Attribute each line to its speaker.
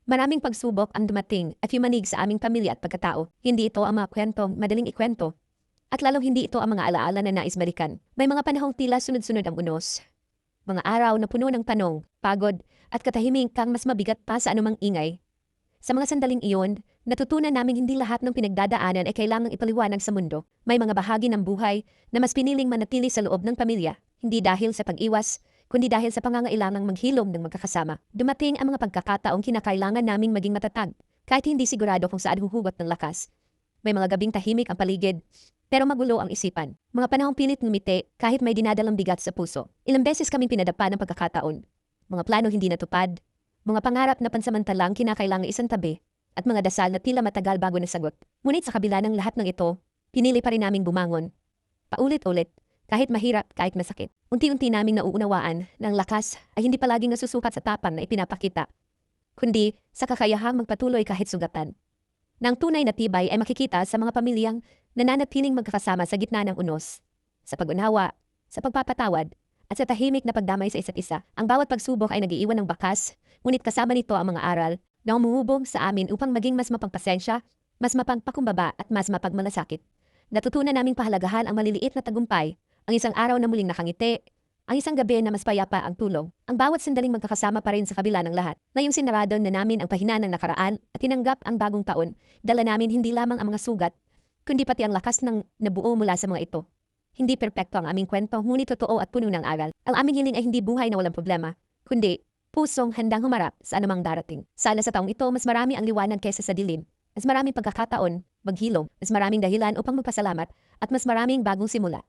Speaker 1: Maraming pagsubok ang dumating at yumanig sa aming pamilya at pagkatao. Hindi ito ang mga kwentong madaling ikwento. At lalong hindi ito ang mga alaala na nais balikan. May mga panahong tila sunod-sunod ang unos. Mga araw na puno ng tanong, pagod, at katahimik kang mas mabigat pa sa anumang ingay. Sa mga sandaling iyon, natutunan naming hindi lahat ng pinagdadaanan ay kailangang ipaliwanag sa mundo. May mga bahagi ng buhay na mas piniling manatili sa loob ng pamilya, hindi dahil sa pag-iwas, kundi dahil sa pangangailangang maghilom ng magkakasama. Dumating ang mga pagkakataong kinakailangan naming maging matatag, kahit hindi sigurado kung saan huhugot ng lakas. May mga gabing tahimik ang paligid, pero magulo ang isipan. Mga panahong pilit ngumiti kahit may dinadalang bigat sa puso. Ilang beses kaming pinadapa ng pagkakataon. Mga plano hindi natupad, mga pangarap na pansamantalang kinakailangang isang tabi, at mga dasal na tila matagal bago nasagot. Ngunit sa kabila ng lahat ng ito, pinili pa rin naming bumangon. Paulit-ulit, kahit mahirap, kahit masakit. Unti-unti naming nauunawaan na ang lakas ay hindi palaging nasusukat sa tapang na ipinapakita, kundi sa kakayahang magpatuloy kahit sugatan. Nang tunay na tibay ay makikita sa mga pamilyang nananatiling magkakasama sa gitna ng unos, sa pag-unawa, sa pagpapatawad, at sa tahimik na pagdamay sa isa't isa. Ang bawat pagsubok ay nag-iiwan ng bakas, ngunit kasama nito ang mga aral na umuhubog sa amin upang maging mas mapagpasensya, mas mapagpakumbaba at mas mapagmalasakit. Natutunan naming pahalagahan ang maliliit na tagumpay, ang isang araw na muling nakangiti, ang isang gabi na mas payapa ang tulog, ang bawat sandaling magkakasama pa rin sa kabila ng lahat. Ngayong sinarado na namin ang pahina ng nakaraan at tinanggap ang bagong taon, dala namin hindi lamang ang mga sugat, kundi pati ang lakas ng nabuo mula sa mga ito. Hindi perpekto ang aming kwento, ngunit totoo at puno ng aral. Ang aming hiling ay hindi buhay na walang problema, kundi pusong handang humarap sa anumang darating. Sana sa taong ito, mas marami ang liwanag kaysa sa dilim. Mas maraming pagkakataon, maghilom, mas maraming dahilan upang magpasalamat, at mas maraming bagong simula.